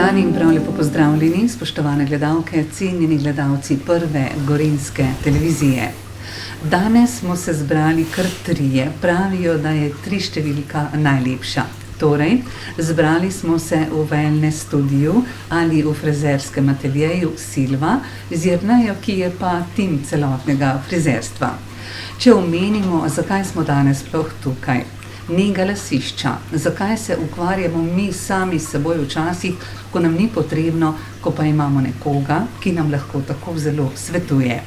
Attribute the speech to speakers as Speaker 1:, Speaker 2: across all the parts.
Speaker 1: dan in prav lepo pozdravljeni, spoštovane gledalke, cenjeni gledalci Prve Gorenjske televizije. Danes smo se zbrali kar trije, pravijo, da je 3 številka najlepša. Torej, zbrali smo se v wellness studiu ali v frizerskem ateljeju Silva z Jernejo, ki je pa tim celotnega frizerstva. Če omenimo, zakaj smo danes sploh tukaj. Nega lasišča. Zakaj se ukvarjamo mi sami s seboj včasih, ko nam ni potrebno, ko pa imamo nekoga, ki nam lahko tako zelo svetuje.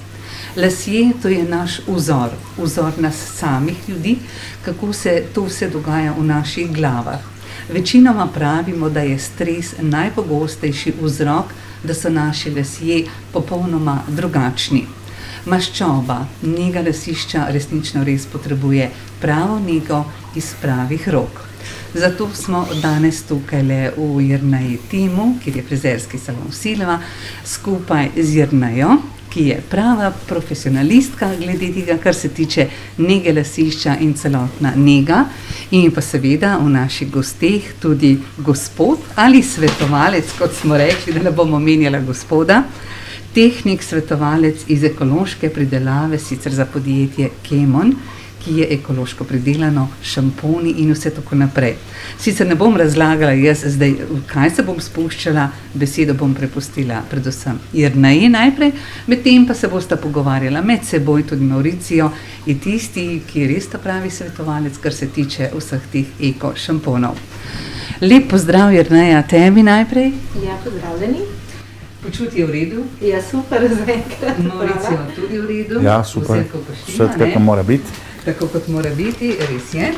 Speaker 1: Lasje, to je naš vzor, vzor nas samih ljudi, kako se to vse dogaja v naših glavah. Večinoma pravimo, da je stres najpogostejši vzrok, da so naši lasje popolnoma drugačni. Maščoba, nega lasišča resnično res potrebuje pravo nego iz pravih rok. Zato smo danes tukaj v Jerneji timu, kjer je frizerski salon Silva, skupaj z Jernejo, ki je prava profesionalistka glede tega, kar se tiče nege lasišča in celotna nega. In pa seveda v naših gosteh tudi gospod ali svetovalec, kot smo rekli, da ne bomo menjala gospoda, tehnik, svetovalec iz ekološke pridelave, sicer za podjetje Kemon, ki je ekološko pridelano, šamponi in vse tako naprej. Sicer ne bom razlagala jaz zdaj, kaj se bom spuščala, besedo bom prepustila predvsem Jerneji najprej, medtem pa se bosta pogovarjala med seboj, tudi Mauricio in tisti, ki je res ta pravi svetovalec, kar se tiče vseh teh eko šamponov. Lep pozdrav, Jerneja, tebi najprej.
Speaker 2: Ja, pozdravljeni.
Speaker 1: Počuti je v redu?
Speaker 2: Ja, super, zaenkrat.
Speaker 1: Mauricio tudi v redu?
Speaker 3: Ja, super. Vse kako mora biti.
Speaker 1: Tako kot mora biti, res je.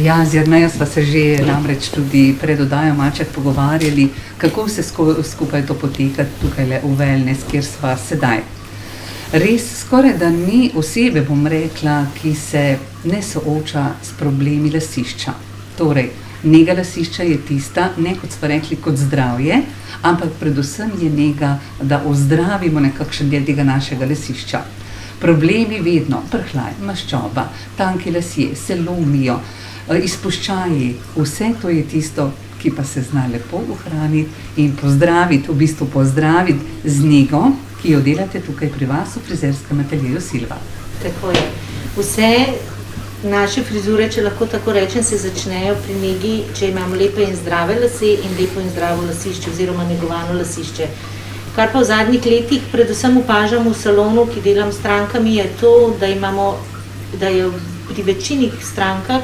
Speaker 1: Ja, z Jernejo sva se že namreč tudi pred oddajo malček pogovarjali, kako se skupaj to poteka tukaj v wellness, kjer sva sedaj. Res skoraj da ni osebe, bom rekla, ki se ne sooča s problemi lasišča. Torej, nega lasišča je tista, ne kot smo rekli, kot zdravje, ampak predvsem je nega, da ozdravimo nekakšen del tega našega lasišča. Problemi vedno, prhljaj, maščoba, tanki lasje, se lomijo, izpuščaji, vse to je tisto, ki pa se zna lepo ohraniti in pozdraviti, v bistvu pozdraviti z nego, ki jo delate tukaj pri vas v frizerskem ateljeju Silva.
Speaker 2: Tako je. Vse naše frizure, če lahko tako rečem, se začnejo pri negi, če imamo lepe in zdrave lase in lepo in zdravo lasišče oziroma negovano lasišče. Kar pa v zadnjih letih predvsem opažam v salonu, ki delam s strankami, je to, da je pri večini strankah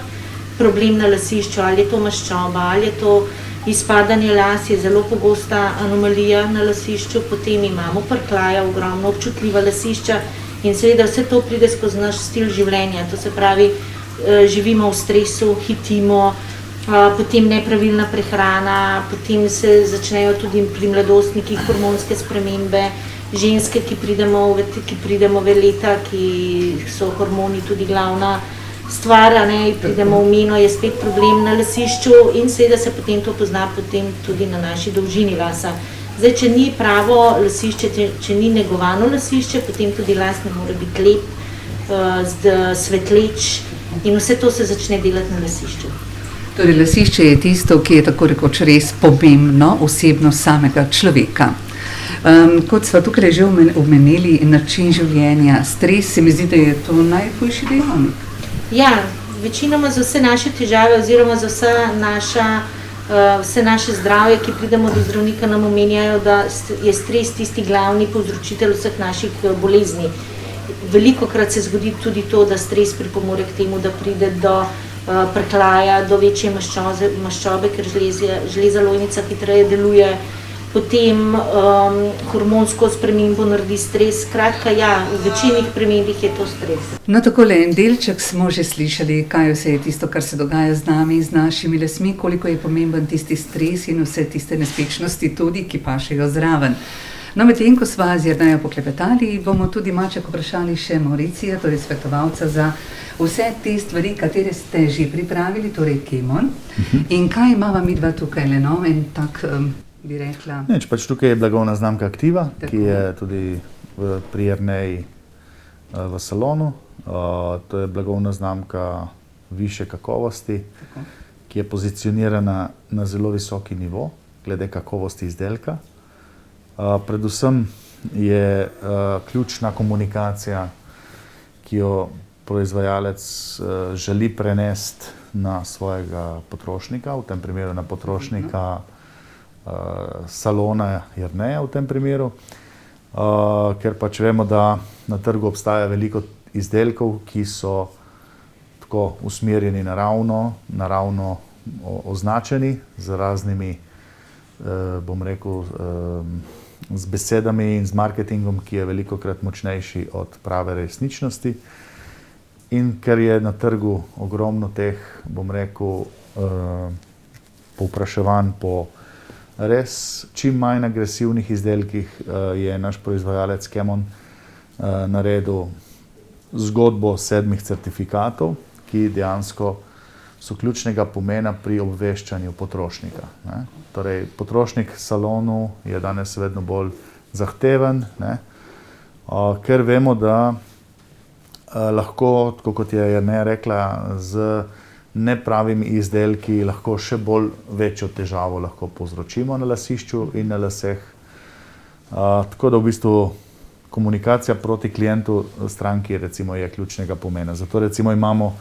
Speaker 2: problem na lasišču, ali je to maščoba, ali je to izpadanje las, je zelo pogosta anomalija na lasišču, potem imamo prhljaja, ogromno občutljiva lasišča in seveda vse to pride skozi naš stil življenja, to se pravi, živimo v stresu, hitimo, potem nepravilna prehrana, potem se začnejo tudi pri mladostnikih hormonske spremembe, ženske, ki pridemo v leta, ki so hormoni tudi glavna stvar, pridemo v meno, je spet problem na lasišču in seveda se potem to pozna potem tudi na naši dolžini lasa. Zdaj, če ni pravo lasišče, če ni negovano lasišče, potem tudi las ne more biti lep, svetleč in vse to se začne delati na lasišču.
Speaker 1: Torej, lasišče je tisto, ki je tako rekoč res pomembno osebnost samega človeka. Kot sva tukaj že omenili, način življenja, stres, se mi zdi, da je to najhujši dejavnik.
Speaker 2: Ja, večinoma za vse naše težave oziroma za vse naše zdravje, ki pridemo do zdravnika, nam omenjajo, da je stres tisti glavni povzročitelj vseh naših bolezni. Velikokrat se zgodi tudi to, da stres pripomore k temu, da pride do prhljaja, do večje maščobe, ker žleza lojnica hitreje deluje, potem hormonsko spremembo naredi stres. Skratka, ja, v večini primerih je to stres.
Speaker 1: No, takole en delček smo že slišali, kaj vse je tisto, kar se dogaja z nami, z našimi lasmi, koliko je pomemben tisti stres in vse tiste nespečnosti tudi, ki pašejo zraven. No, medtem ko sva z Jernejo poklepetali, bomo tudi malček vprašali še Mauricija, torej svetovalca za vse te stvari, katere ste že pripravili, torej Kemon. In kaj imava midva tukaj, no, en tak, bi rekla...
Speaker 3: Pač tukaj je blagovna znamka Aktiva, ki je tudi pri Jerneji v salonu. To je blagovna znamka više kakovosti, ki je pozicionirana na zelo visoki nivo. glede kakovosti izdelka. Predvsem je ključna komunikacija, ki jo proizvajalec želi prenesti na svojega potrošnika, v tem primeru na potrošnika salona Jerneja v tem primeru, ker pač vemo, da na trgu obstaja veliko izdelkov, ki so tako usmerjeni naravno označeni z raznimi, bom rekel, z besedami in z marketingom, ki je velikokrat močnejši od prave resničnosti. In ker je na trgu ogromno teh, bom rekel, povpraševanj po res čim manj agresivnih izdelkih, je naš proizvajalec Kemon naredil zgodbo 7 certifikatov, ki dejansko so ključnega pomena pri obveščanju potrošnika. Torej, potrošnik salonu je danes vedno bolj zahteven, ker vemo, da lahko, tako kot je Jerneja rekla, z nepravimi izdelki lahko še bolj večjo težavo lahko povzročimo na lasišču in na laseh. Tako da v bistvu komunikacija proti klientu stranki recimo je ključnega pomena. Zato recimo imamo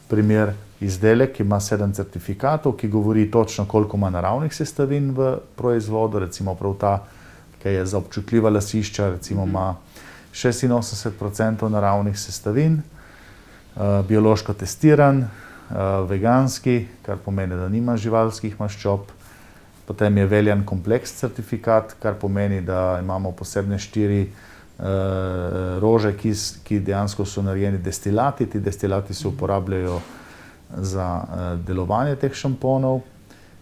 Speaker 3: primer izdelek, ki ima 7 certifikatov, ki govori točno, koliko ima naravnih sestavin v proizvodu, recimo prav ta, ki je za občutljiva lasišča, recimo ima 86% naravnih sestavin, biološko testiran, veganski, kar pomeni, da nima živalskih maščob. Potem je veljan kompleks certifikat, kar pomeni, da imamo posebne 4 rože, ki dejansko so narejeni destilati. Ti destilati se uporabljajo za delovanje teh šamponov.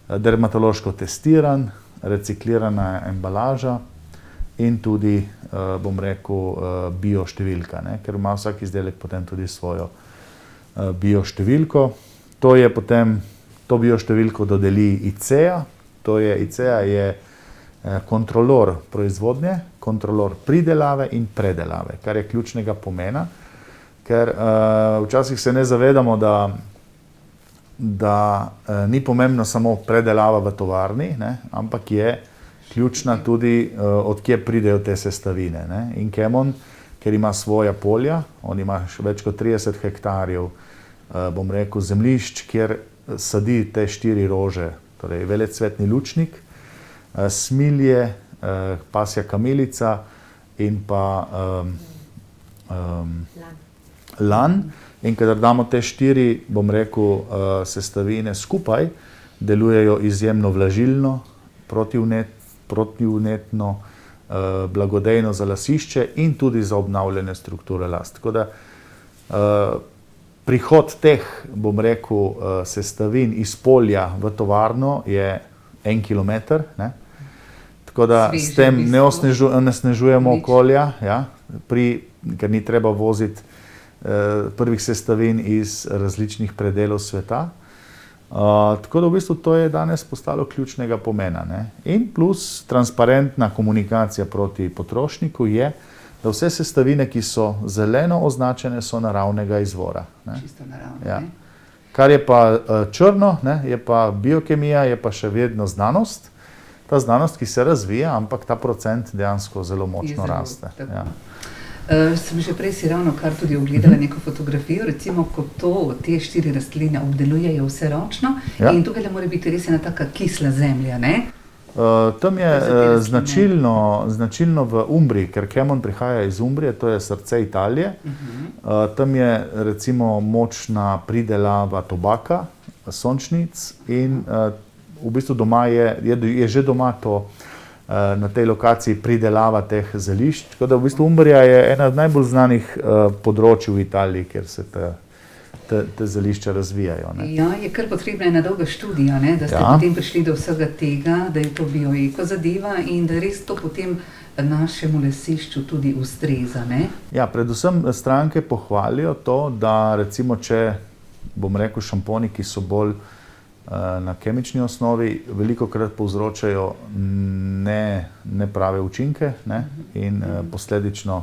Speaker 3: Dermatološko testiran, reciklirana embalaža in tudi, bom rekel, bio številka, ker ima vsak izdelek potem tudi svojo bio številko. To bio številko dodeli ICEA. ICEA je kontrolor proizvodnje, kontrolor pridelave in predelave, kar je ključnega pomena, ker včasih se ne zavedamo, da ni pomembno samo predelava v tovarni, ampak je ključna tudi, od kje pridejo te sestavine. In Kemon, ker ima svoja polja, on ima več kot 30 hektarjev, bom rekel, zemljišč, kjer sadi te 4 rože, torej velecvetni lučnik, smilje, pasja kamilica in pa lan. In kadar damo te 4, bom rekel, sestavine skupaj, delujejo izjemno vlažilno, protivnetno, blagodejno za lasišče in tudi za obnavljanje strukture las. Tako da prihod teh, bom rekel, sestavin iz polja v tovarno je 1 kilometer, tako da s tem ne onesnažujemo okolja, ker ni treba voziti prvih sestavin iz različnih predelov sveta. Tako da v bistvu to je danes postalo ključnega pomena. In plus transparentna komunikacija proti potrošniku je, da vse sestavine, ki so zeleno označene, so naravnega izvora.
Speaker 1: Čisto naravno.
Speaker 3: Kar je pa črno, je pa biokemija, je pa še vedno znanost. Ta znanost, ki se razvija, ampak ta procent dejansko zelo močno raste.
Speaker 1: Sem že prej si ravno kar tudi ogledala neko fotografijo, recimo, ko te 4 rastline obdelujejo vse ročno in tukaj mora biti res ena taka kisla zemlja, ne?
Speaker 3: Tam je značilno v Umbriji, ker Kemon prihaja iz Umbrije, to je srce Italije. Tam je recimo močna pridelava tobaka, sončnic in v bistvu doma je že doma to na tej lokaciji pridelava teh zelišč. Tako da v bistvu Umbrija je ena od najbolj znanih področij v Italiji, kjer se te zelišča razvijajo.
Speaker 1: Ja, je kar potrebna ena dolga študija, da ste potem prišli do vsega tega, da je to bioeko zadeva in da res to potem našemu lasišču tudi ustreza, ne? Ja,
Speaker 3: predvsem stranke pohvalijo to, da recimo, če, bom rekel, šamponi, ki so bolj na kemični osnovi, velikokrat povzročajo neprave učinke in posledično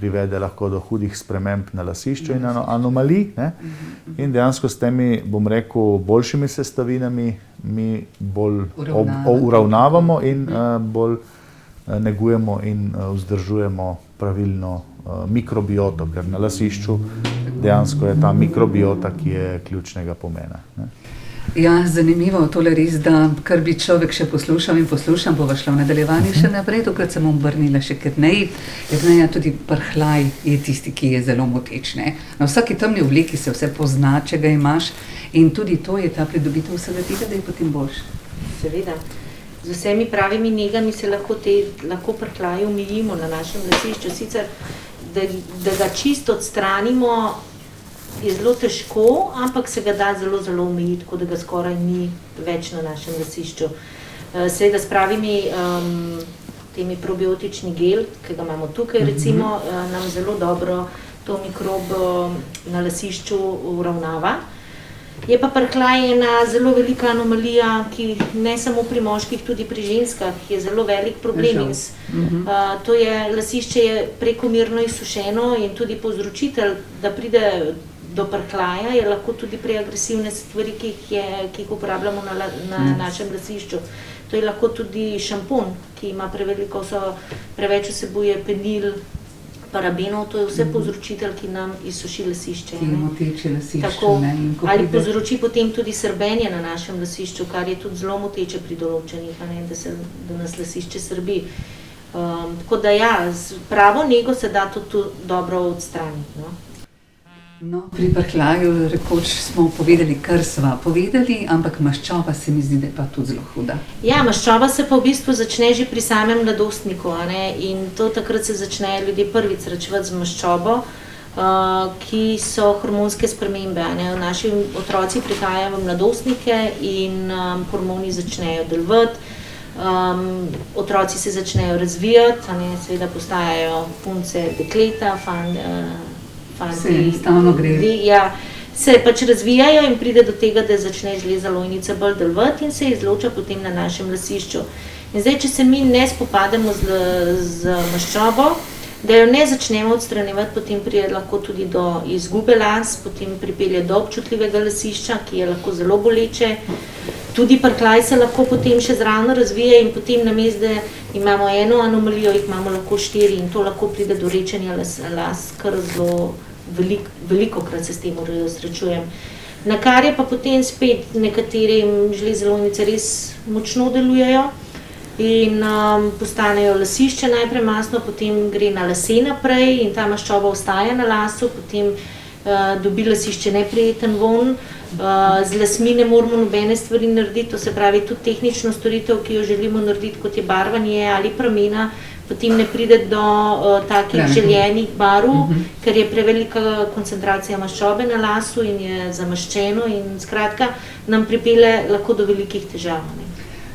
Speaker 3: privede lahko do hudih sprememb na lasišču in anomalij. In dejansko s temi, bom rekel, boljšimi sestavinami mi bolj
Speaker 1: Uravnavamo.
Speaker 3: in bolj negujemo in vzdržujemo pravilno mikrobioto, ker na lasišču dejansko je ta mikrobiota, ki je ključnega pomena, ne.
Speaker 1: Ja, zanimivo, tole res, da kar bi človek še poslušal in poslušam, bova šla v nadaljevanju še naprej, tokrat sem obrnila še k Jerneji. Jerneja, tudi prhljaj je tisti, ki je zelo moteč, ne. Na vsaki temni obleki se vse pozna, če ga imaš, in tudi to je ta pridobitev vsega tega, da je potem boljše.
Speaker 2: Seveda. Z vsemi pravimi negami se lahko prhljaje omejimo na našem lasišču. Sicer, da ga čisto odstranimo, je zelo težko, ampak se ga da zelo, zelo omejiti, tako da ga skoraj ni več na našem lasišču. Seveda s pravimi temi probiotični gel, ki ga imamo tukaj, recimo, nam zelo dobro to mikrob na lasišču uravnava. Je pa prhljaj ena zelo velika anomalija, ki ne samo pri moških, tudi pri ženskah je zelo velik problem. To je, lasišče je prekomerno izsušeno in tudi povzročitelj, da pride do prhljaja, je lahko tudi preagresivne stvari, ki jih uporabljamo na našem lasišču. To je lahko tudi šampon, ki ima preveč vsebuje penil, parabenov, to je vse povzročitelj, ki nam izsuši lasišče.
Speaker 1: Ki moteče lasišče,
Speaker 2: tako,
Speaker 1: ne.
Speaker 2: Ali povzroči potem tudi srbenje na našem lasišču, kar je tudi zelo moteče pri določenih, ne, da nas lasišče srbi. Tako da ja, z pravo nego se da to dobro odstraniti, no.
Speaker 1: No, pri prhljaju rekoč smo povedali, kar sva povedali, ampak maščoba se mi zdi, da je pa tudi zelo huda.
Speaker 2: Ja, maščoba se pa v bistvu začne že pri samem mladostniku, a ne, in to takrat se začnejo ljudje prvič srečevati z maščobo, ki so hormonske spremembe, a ne. Naši otroci prihajajo v mladostnike in hormoni začnejo delovati, otroci se začnejo razvijati, a ne, seveda postajajo punce, dekleta,
Speaker 1: Se enostavno gre.
Speaker 2: Ja, se pač razvijajo in pride do tega, da začne žleza lojnica bolj delovati in se izloča potem na našem lasišču. In zdaj, če se mi ne spopademo z maščobo, da jo ne začnemo odstranjevati, potem pride lahko tudi do izgube las, potem pripelje do občutljivega lasišča, ki je lahko zelo boleče. Tudi prhljaj se lahko potem še zraven razvije in potem namesto, da imamo eno anomalijo, jih imamo lahko 4 in to lahko pride do rečenja las, kar zelo velikokrat se s tem srečujem. Na kar je pa potem spet nekaterim žleze lojnice res močno delujejo in postanejo lasišče najprej mastno, potem gre na lase naprej in ta maščoba ostaja na lasu, potem dobi lasišče neprijeten vonj. Z lasmi ne moramo nobene stvari narediti, to se pravi tudi tehnično storitev, ki jo želimo narediti, kot je barvanje ali pramena, potem ne pride do takih željenih barv, ker je prevelika koncentracija maščobe na lasu in je zamaščeno in skratka nam pripelje lahko do velikih težav.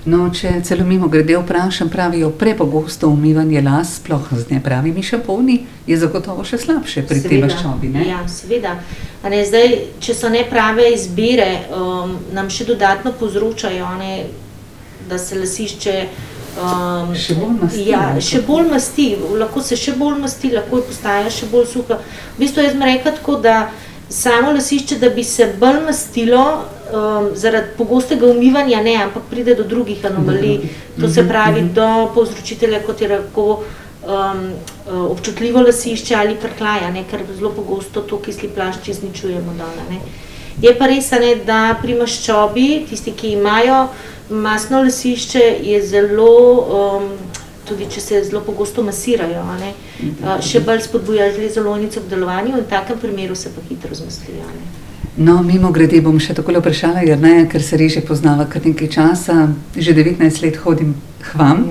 Speaker 1: No, če celo mimogrede vprašam, pravijo, prepogosto umivanje las, sploh z nepravimi šamponi, je zagotovo še slabše pri tej maščobi, ne?
Speaker 2: Ja, seveda. Zdaj, če so neprave izbire, nam še dodatno povzročajo, da se lasišče
Speaker 1: še bolj masti.
Speaker 2: Ja, še bolj masti, lahko se še bolj masti, lahko postaja še bolj suha. V bistvu jaz bom rekla tako, da samo lasišče, da bi se bolj mastilo, zaradi pogostega umivanja ne, ampak pride do drugih anomalij. To se pravi do povzročitelja, kot je lahko občutljivo lasišče ali prhljaj, ker zelo pogosto to kisli plašč izničujemo dol. Je pa res, da pri maščobi, tisti, ki imajo mastno lasišče, je zelo, tudi če se zelo pogosto masirajo, še bolj spodbuja žlezo lojnico k delovanju in v takem primeru se pa hitro zmastlijo.
Speaker 1: No, mimogrede bom še takole vprašala Jerneja, ker se res že poznava kar nekaj časa, že 19 let hodim k vam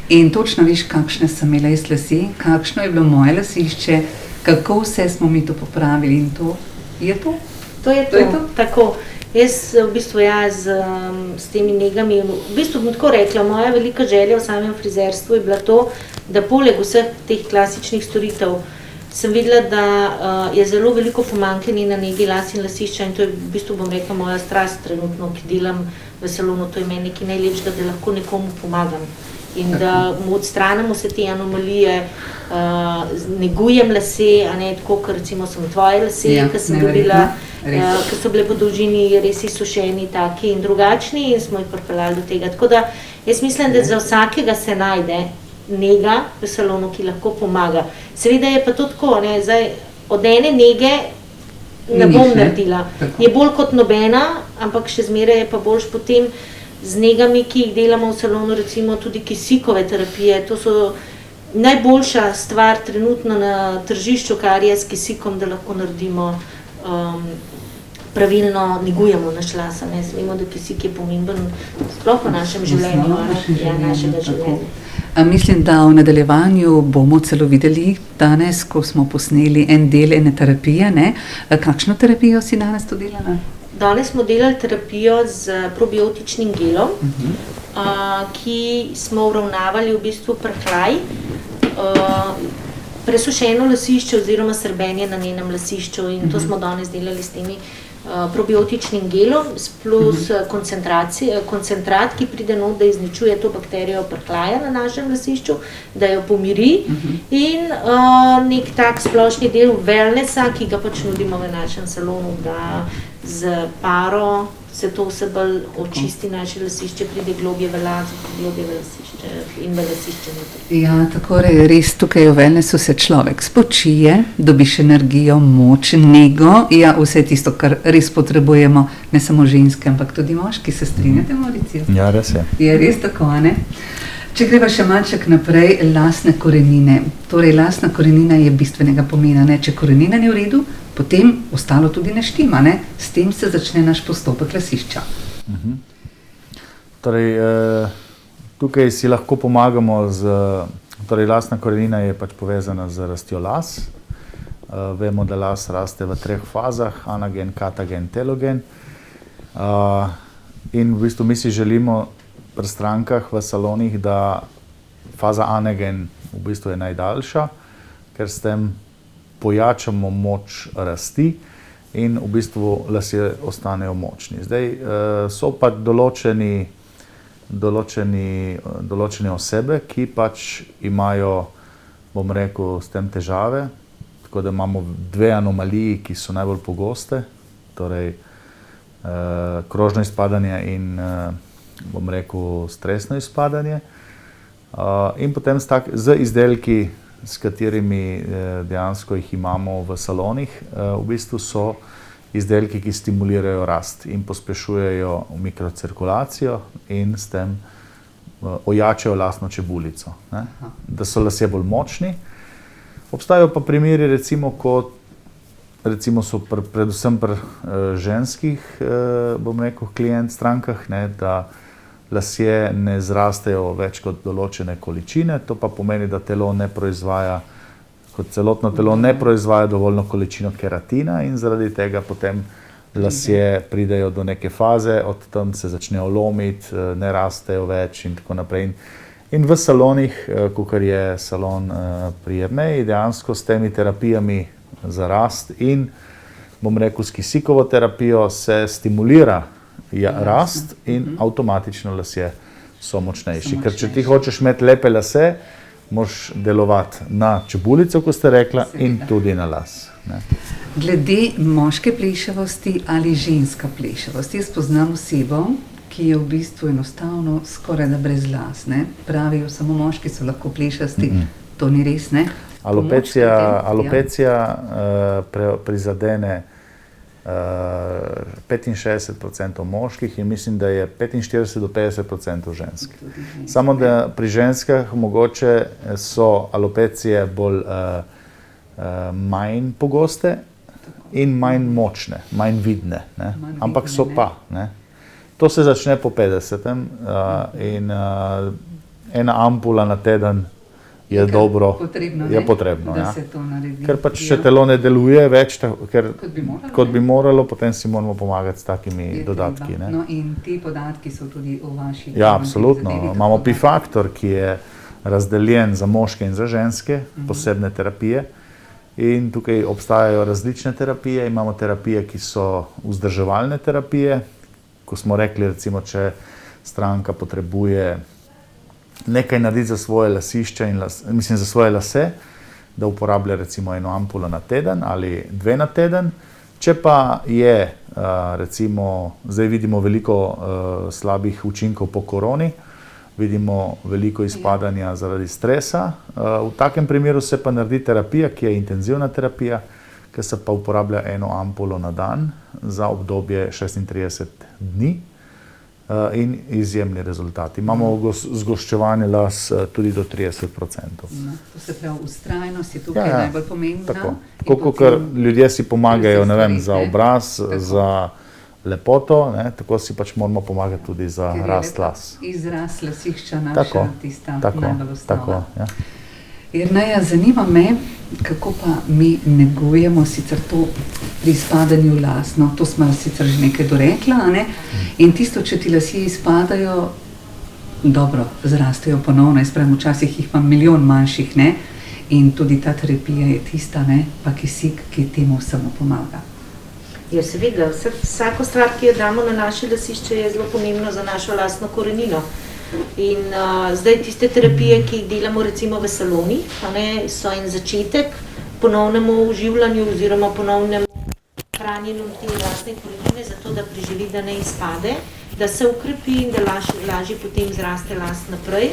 Speaker 1: in točno veš, kakšne sem imela jaz lase, kakšno je bilo moje lasišče, kako vse smo mi to popravili in to je to.
Speaker 2: To je to, tako. Jaz v bistvu s temi negami, v bistvu bom tako rekla, moja velika želja v samem frizerstvu je bila to, da poleg vseh teh klasičnih storitev sem videla, da je zelo veliko pomanjkanje na negi las in lasišča in to je v bistvu, bom rekla, moja strast trenutno, ki delam v salonu, to je meni nekaj najlepšega, da lahko nekomu pomagam in da mu odstranimo vse te anomalije, negujem lase, tako, ker recimo sem tvoje lase, ki sem dobila ki so bile po dolžini res izsušeni, taki in drugačni in smo jih pripeljali do tega. Tako da jaz mislim, da za vsakega se najde nega v salonu, ki lahko pomaga. Seveda je pa to tako, ne, zdaj od ene nege ne bom naredila. Je bolj kot nobena, ampak še zmeraj je pa boljš potem z negami, ki jih delamo v salonu, recimo tudi kisikove terapije. To so najboljša stvar trenutno na tržišču, kar je s kisikom, da lahko naredimo pravilno negujemo naš las. Vemo, da kisik je pomemben sploh v našem življenju, našega življenja.
Speaker 1: Mislim, da v nadaljevanju bomo celo videli danes, ko smo posneli en del ene terapije, ne? Kakšno terapijo si danes to delala?
Speaker 2: Danes smo delali terapijo z probiotičnim gelom, ki smo uravnavali v bistvu prhljaj, presušeno lasišče oziroma srbenje na njenem lasišču in to smo danes delali s temi probiotičnim gelom plus koncentrat, ki pride not, da izničuje to bakterijo prhljaja na našem lasišču, da jo pomiri in nek tak splošni del wellnessa, ki ga pač nudimo v našem salonu, da z paro se to vse bolj očisti naše lasišče, pride globje v las, globje v lasišče in v lasišče noter.
Speaker 1: Ja, tako res tukaj v wellnessu se človek spočije, dobiš energijo, moč, nego, ja, vse tisto, kar res potrebujemo, ne samo ženske, ampak tudi moški. Se strinjate, Mauricio?
Speaker 3: Ja, res je.
Speaker 1: Je res tako, ne? Če greva še malček naprej, lasne korenine. Torej, lasna korenina je bistvenega pomena, ne? Če korenina ni v redu, potem ostalo tudi ne štima, ne? S tem se začne naš postopek lasišča.
Speaker 3: Torej, tukaj si lahko pomagamo torej lasna korenina je pač povezana z rastjo las. Vemo, da las raste v 3 fazah, anagen, katagen, telogen. In v bistvu mi si želimo pri strankah v salonih, da faza anagen v bistvu je najdaljša, ker s tem pojačamo moč rasti in v bistvu lasje ostanejo močni. Zdaj so pa določene osebe, ki pač imajo, bom rekel, s tem težave, tako da imamo 2 anomaliji, ki so najbolj pogoste, torej krožno izpadanje in bom rekel stresno izpadanje. In potem z izdelki, s katerimi dejansko jih imamo v salonih, v bistvu so izdelki, ki stimulirajo rast in pospešujejo mikrocirkulacijo in s tem ojačajo lasno čebulico, ne? Da so lasje bolj močni. Obstajajo pa primeri, recimo so predvsem pri ženskih, bom rekel, strankah, ne, da lasje ne zrastejo več kot določene količine, to pa pomeni, da telo ne proizvaja, kot celotno telo ne proizvaja dovoljno količino keratina in zaradi tega potem lasje pridejo do neke faze, od tam se začnejo lomiti, ne rastejo več in tako naprej. In v salonih, kakor je salon pri Jerneji, dejansko s temi terapijami za rast in, bom rekel, s kisikovo terapijo se stimulira rast in avtomatično lasje so močnejši. Ker če ti hočeš imeti lepe lase, moraš delovati na čebulico, ko ste rekla, in tudi na las. Ne?
Speaker 1: Glede moške plešavosti ali ženska plešavost, jaz poznam osebo, ki je v bistvu enostavno skoraj da brez las, ne? Pravijo, samo moški so lahko plešasti, to ni res, ne? Alopecija
Speaker 3: prizadene 65% moških in mislim, da je 45 do 50% žensk. Samo da pri ženskah mogoče so alopecije bolj manj pogoste in manj močne, manj vidne, ne? Ampak so pa. Ne? To se začne po 50. In ena ampula na teden je dobro, je potrebno,
Speaker 1: da se to naredi.
Speaker 3: Ker pač če telo ne deluje več, kot bi moralo, potem si moramo pomagati s takimi dodatki. Ne?
Speaker 1: No in ti podatki so tudi v vaši...
Speaker 3: Ja, absolutno. Imamo P-faktor, ki je razdeljen za moške in za ženske, posebne terapije. In tukaj obstajajo različne terapije. Imamo terapije, ki so vzdrževalne terapije. Ko smo rekli, recimo, če stranka potrebuje nekaj narediti za svoje lasišče in za svoje lase, da uporablja recimo 1 ampulo na teden ali 2 na teden. Če pa je, recimo, zdaj vidimo veliko slabih učinkov po koroni, vidimo veliko izpadanja zaradi stresa, v takem primeru se pa naredi terapija, ki je intenzivna terapija, ki se pa uporablja 1 ampulo na dan za obdobje 36 dni in izjemni rezultati. Imamo zgoščevanje las tudi do 30%.
Speaker 1: No, to se pravi, vztrajnost je tukaj najbolj pomembna.
Speaker 3: Tako kot ljudje si pomagajo, ne vem, za obraz, za lepoto, ne, tako si pač moramo pomagati tudi za rast las.
Speaker 1: Izraz lasišča naša, tista najbolj osnova.
Speaker 3: Ja.
Speaker 1: Jerneja, zanima me, kako pa mi negujemo sicer to pri izpadanju las. No, to smo sicer že nekaj dorekla, ne? In tisto, če ti lasje izpadajo, dobro, zrastejo ponovno, jaz pravim, včasih jih imam milijon manjših, ne? In tudi ta terapija je tista, ne? Pa kisik, ki temu samo pomaga.
Speaker 2: Ja, seveda, vsako stvar, ki jo damo na naše lasišče, je zelo pomembno za našo lastno korenino. In zdaj tiste terapije, ki jih delamo recimo v salonih, so en začetek ponovnemu oživljanju oziroma ponovnemu hranjenju te lastne korenine, zato da preživi, da ne izpade, da se ukrepi in da lažje potem zraste las naprej,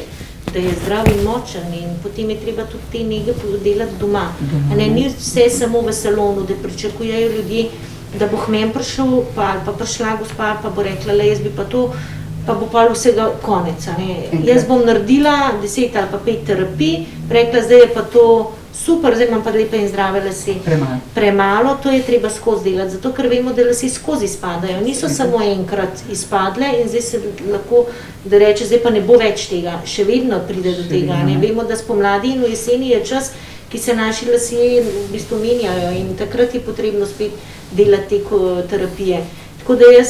Speaker 2: da je zdrav in močen in potem je treba tudi te nege delati doma. Ni vse samo v salonu, da pričakujejo ljudje, da bo k meni prišel ali pa prišla gospa pa bo rekla, le jaz bi pa to, pa bo pa vsega konec. Jaz bom naredila 10 ali pa 5 terapij, rekla, zdaj je pa to super, zdaj imam pa lepe in zdrave lase. Premalo, to je treba skozi delati, zato ker vemo, da lase skozi izpadajo. Niso samo enkrat izpadle in zdaj se lahko, da reče, zdaj pa ne bo več tega, še vedno pride do tega. Vemo, da spomladi in v jeseni je čas, ki se naši lasje v bistvu menjajo in takrat je potrebno spet delati te terapije. Tako da jaz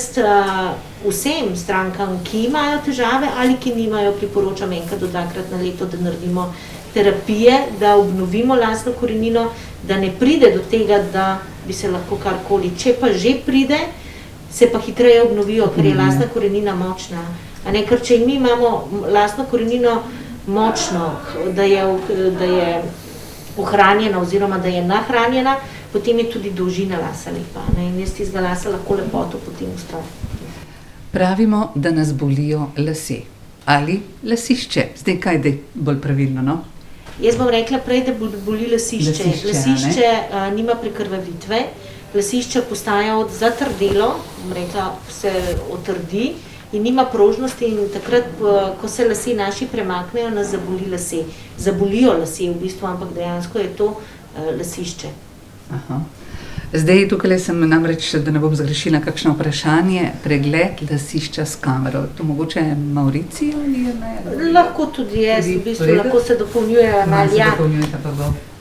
Speaker 2: vsem strankam, ki imajo težave ali ki nimajo, priporočam enkrat do 2-krat na leto, da naredimo terapije, da obnovimo lastno korenino, da ne pride do tega, da bi se lahko karkoli. Če pa že pride, se pa hitreje obnovijo, ker je lastna korenina močna. Ker če mi imamo lastno korenino močno, da je ohranjena oziroma da je nahranjena, potem je tudi dolžina lasa lepa. In jaz tistega lasa lahko lepoto potem ustvarjam.
Speaker 1: Pravimo, da nas bolijo lase. Ali lasišče. Zdaj, kaj je bolj pravilno, no?
Speaker 2: Jaz bom rekla prej, da boli lasišče. Lasišče nima prekrvavitve, lasišče postaja zatrdelo, bom rekla, se otrdi in nima prožnosti in takrat, ko se lase naši premaknejo, nas zaboli lase. Zabolijo lase v bistvu, ampak dejansko je to lasišče.
Speaker 1: Aha. Zdaj, tukaj sem namreč, da ne bom zgrešila kakšno vprašanje, pregled lasišča s kamero. To mogoče Mauricijo ali je ne?
Speaker 2: Lahko tudi jaz, v bistvu lahko se dopolnjujejo.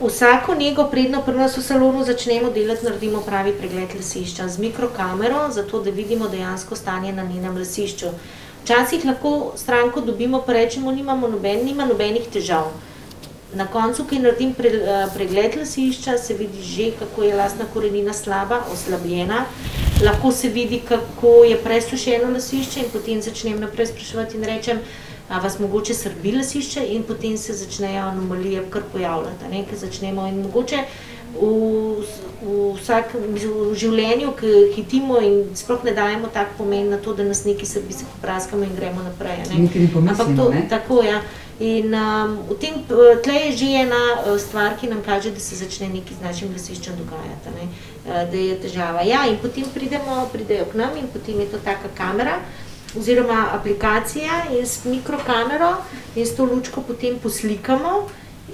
Speaker 2: Vsako nego predno pri nas v salonu začnemo delati, naredimo pravi pregled lasišča z mikrokamero, zato da vidimo dejansko stanje na njenem lasišču. Včasih lahko stranko dobimo, pa rečemo, nima nobenih težav. Na koncu, ki naredim pregled lasišča, se vidi že, kako je lastna korenina slaba, oslabljena. Lahko se vidi, kako je presušeno lasišče in potem začnem naprej spraševati in rečem, a vas mogoče srbi lasišče in potem se začnejo anomalije kar pojavljati. Ker začnemo in mogoče v življenju, ki hitimo in sploh ne dajemo tak pomen na to, da nas nekaj srbi, se popraskamo in gremo naprej.
Speaker 1: Nekaj ne pomislimo, ne?
Speaker 2: Tako, ja. In tle je že ena stvar, ki nam kaže, da se začne nekaj z našim lasiščem dogajati, da je težava. Ja, in potem pridejo k nam in potem je to taka kamera oziroma aplikacija in s mikrokamero in s to lučko potem poslikamo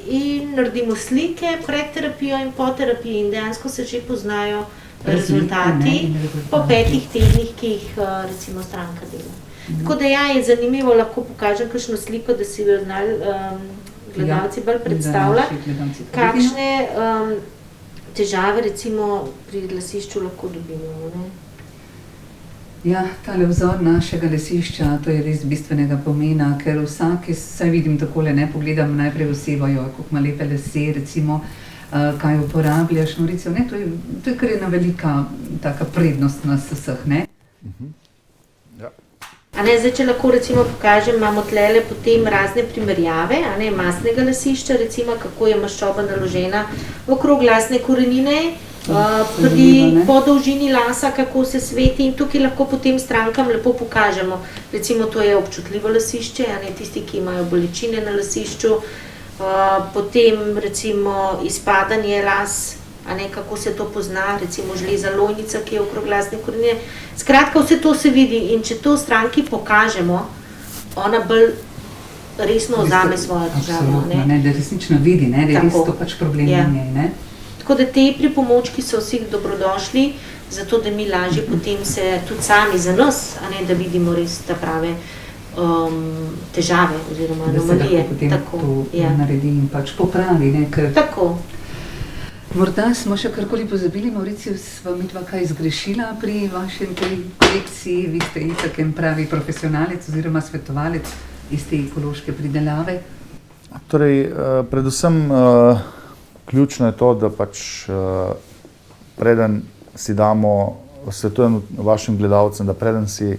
Speaker 2: in naredimo slike pred terapijo in po terapiji in dejansko se že poznajo rezultati po 5 tednih, ki jih recimo stranka dela. Tako da ja, je zanimivo, lahko pokažem kakšno sliko, da si gledalci bolj predstavljati, kakšne težave recimo pri lasišču lahko dobimo.
Speaker 1: Ja, tale vzor našega lasišča, to je res bistvenega pomena, ker vsake, saj vidim takole, ne, pogledam najprej osebo, kako ima lepe lase, recimo, kaj uporabljaš, Mauricio, ne, to je kar ena velika taka prednost nas vseh, ne?
Speaker 2: Zdaj, če lahko recimo pokažem, imamo tlele potem razne primerjave, mastnega lasišča, recimo, kako je maščoba naložena okrog lastne korenine Pri po dolžini lasa, kako se sveti, in tukaj lahko potem strankam lepo pokažemo. Recimo, to je občutljivo lasišče, a ne tisti, ki imajo bolečine na lasišču. Potem recimo izpadanje las, a ne, kako se to pozna, recimo žleza lojnica, ki je okrog lasne korenine. Skratka, vse to se vidi, in če to stranki pokažemo, ona bolj resno vzame svojo težavo.
Speaker 1: Ne, da resnično vidi, ne, da je res to pač problem na njej, ne.
Speaker 2: Tako da te pripomočki so vsi dobrodošli, zato da mi lažje potem se tudi sami za nas, a ne, da vidimo res ta prave težave oziroma anomalije.
Speaker 1: Da se lahko potem to naredi in pač popravi, ne, ker...
Speaker 2: Tako.
Speaker 1: Morda smo še karkoli pozabili, Mauricio, sva midva kaj zgrešila pri vaši kolekciji, vi ste itak en pravi profesionalec oziroma svetovalec iz te ekološke pridelave.
Speaker 3: Torej, predvsem ključno je to, da pač preden si damo, svetujem vašim gledalcem, da preden si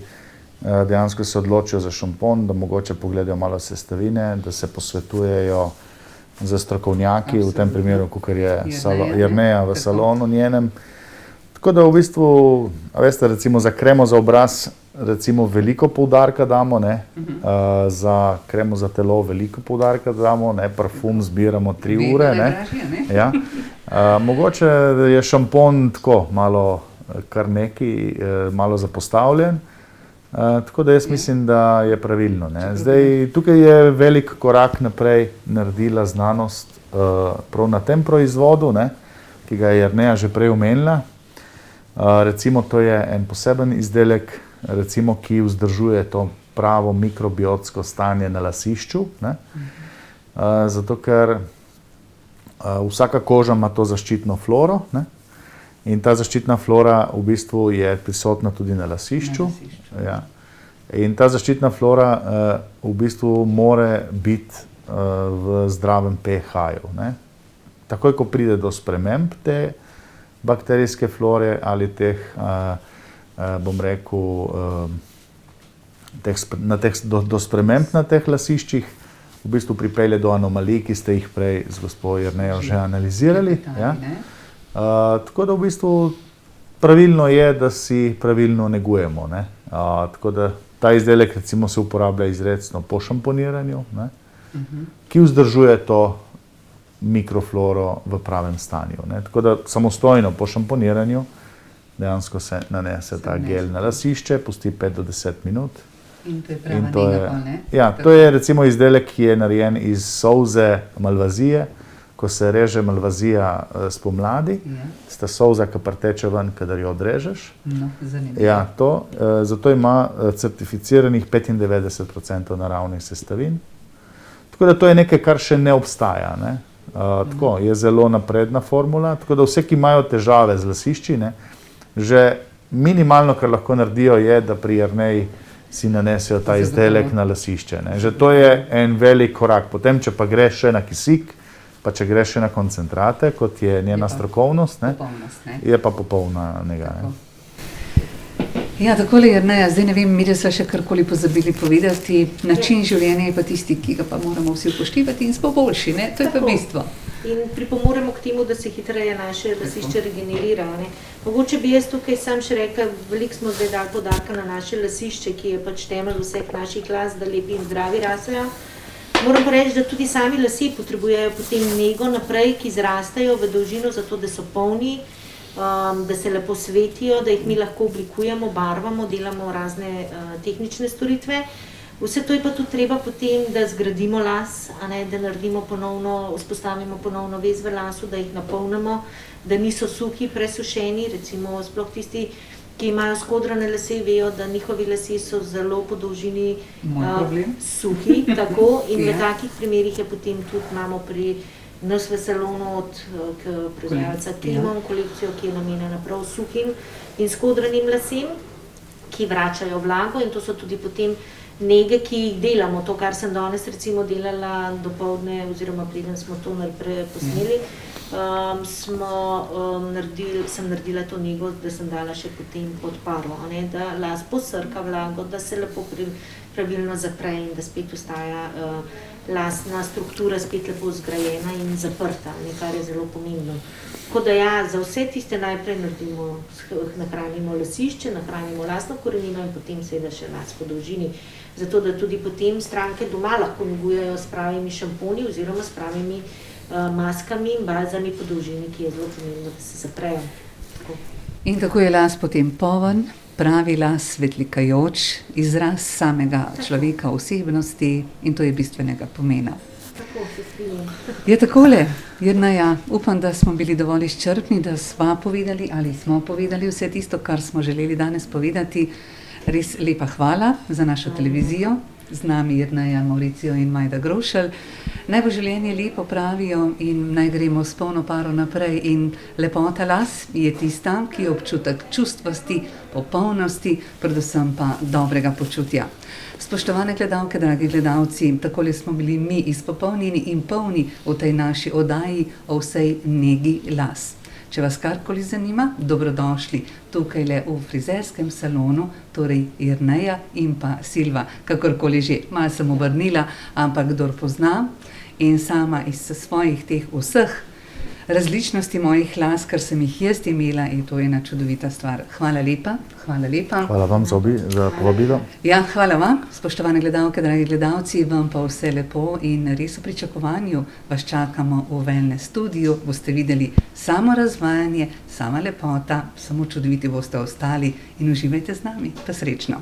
Speaker 3: dejansko se odločijo za šampon, da mogoče pogledajo malo sestavine, da se posvetujejo z strokovnjaki, v tem primeru, kakor je Jerneja v salonu njenem. Tako da v bistvu, a veste, recimo za kremo za obraz, recimo veliko poudarka damo, ne, za kremo za telo veliko poudarka damo, ne, parfum zbiramo 3 ure, ne. Ja. Mogoče je šampon tako malo kar neki, malo zapostavljen. Tako da jaz mislim, da je pravilno, ne. Zdaj, tukaj je velik korak naprej naredila znanost prav na tem proizvodu, ne, ki ga je Jerneja že prej omenila. Recimo, to je en poseben izdelek, recimo, ki vzdržuje to pravo mikrobiotsko stanje na lasišču, ne. Zato, ker vsaka koža ima to zaščitno floro, ne. In ta zaščitna flora v bistvu je prisotna tudi na lasišču. Ja. In ta zaščitna flora v bistvu more biti v zdravem pH-ju, ne. Takoj, ko pride do sprememb te bakterijske flore ali teh, bom rekel, do sprememb na teh lasiščih, v bistvu pripelje do anomalij, ki ste jih prej z gospo Jernejo že analizirali. Ja. Tako da v bistvu pravilno je, da si pravilno negujemo, ne. Tako da ta izdelek recimo se uporablja izrecno po šamponiranju, ne, ki vzdržuje to mikrofloro v pravem stanju, ne. Tako da samostojno po šamponiranju dejansko se nanese ta gel na lasišče, pusti 5 do 10 minut.
Speaker 1: In to je prava nega, ne?
Speaker 3: Ja, to je recimo izdelek, ki je narejen iz solze malvazije. Ko se reže malvazija spomladi, sta solza, ki preteče ven, kadar jo odrežeš.
Speaker 1: No, zanimivo.
Speaker 3: Ja, to. Zato ima certificiranih 95% naravnih sestavin. Tako da to je nekaj, kar še ne obstaja, ne. Tako, je zelo napredna formula, tako da vse, ki imajo težave z lasišči, ne, že minimalno, kar lahko naredijo, je, da pri Jerneji si nanesejo ta izdelek na lasišče, ne. Že to je en velik korak. Potem, če pa greš še na kisik, pa če greš še na koncentrate, kot je njena strokovnost, ne, je pa popolna nega.
Speaker 1: Ja, takole, Jerneja, zdaj ne vem, mi da sva še karkoli pozabili povedati, način življenja je pa tisti, ki ga pa moramo vsi upoštevati in smo boljši, ne, to je pa bistvo.
Speaker 2: In pripomoremo k temu, da se hitreje naše lasišče regenerira, ne. Mogoče bi jaz tukaj sam še rekla, veliko smo zdaj dali poudarka na naše lasišče, ki je pač temelj vseh naših las, da lepi in zdravi rasejo. Moram pa reči, da tudi sami lasje potrebujejo potem nego naprej, ki zrastajo v dolžino, zato da so polni, da se lepo svetijo, da jih mi lahko oblikujemo, barvamo, delamo razne tehnične storitve. Vse to je pa tudi treba potem, da zgradimo las, a ne, da naredimo ponovno, vzpostavimo ponovno vez v lasu, da jih napolnimo, da niso suhi, presušeni, recimo sploh tisti, ki imajo skodrane lase, vejo, da njihovi lasje so zelo po dolžini suhi, tako, in v takih primerih je potem tudi imamo pri nas v salonu od proizvajalca Klimon kolekcijo, ki je namenjena prav suhim in skodranim lasem, ki vračajo vlago, in to so tudi potem nege, ki jih delamo. To, kar sem danes recimo delala dopoldne, oziroma preden smo to posneli, sem naredila to nego, da sem dala še potem pod paro, ne, da las posrka vlago, da se lepo pravilno zapre in da spet ostaja lastna struktura spet lepo zgrajena in zaprta, kar je zelo pomembno. Tako da ja, za vse tiste najprej nahranimo lasišče, nahranimo lastno korenino in potem seveda še las po dolžini. Zato, da tudi potem stranke doma lahko negujejo s pravimi šamponi oziroma s pravimi maskami in bazami po dolžini, ki je zelo pomembno, da se zaprejo. Tako.
Speaker 1: In tako je las potem poln, pravi las, svetlikajoč, izraz samega človeka, osebnosti in to je bistvenega pomena.
Speaker 2: Tako se strinjam.
Speaker 1: Je takole, Jerneja, upam, da smo bili dovolj izčrpni, da sva povedali ali smo povedali vse tisto, kar smo želeli danes povedati. Res lepa hvala za našo televizijo. Z nami Jerneja Mauricio in Majda Grošelj. Naj bo življenje lepo, pravijo, in naj gremo s polno paro naprej. In lepota las je tista, ki je občutek čustvosti, popolnosti, predvsem pa dobrega počutja. Spoštovane gledalke, dragi gledalci, takole smo bili mi izpopolnjeni in polni v tej naši oddaji o vsej negi las. Če vas karkoli zanima, dobrodošli tukajle v frizerskem salonu, torej Jerneja in pa Silva, kakorkoli že. Malo sem obrnila, ampak kdor pozna in sama iz svojih teh vseh različnosti mojih las, kar sem jih jaz imela, in to je ena čudovita stvar. Hvala lepa, hvala lepa.
Speaker 3: Hvala vam za povabilo.
Speaker 1: Ja, hvala vam, spoštovane gledalke, dragi gledalci, vam pa vse lepo in res v pričakovanju vas čakamo v Wellness studiu. Boste videli samo razvajanje, sama lepota, samo čudoviti boste ostali in uživajte z nami. Pa srečno.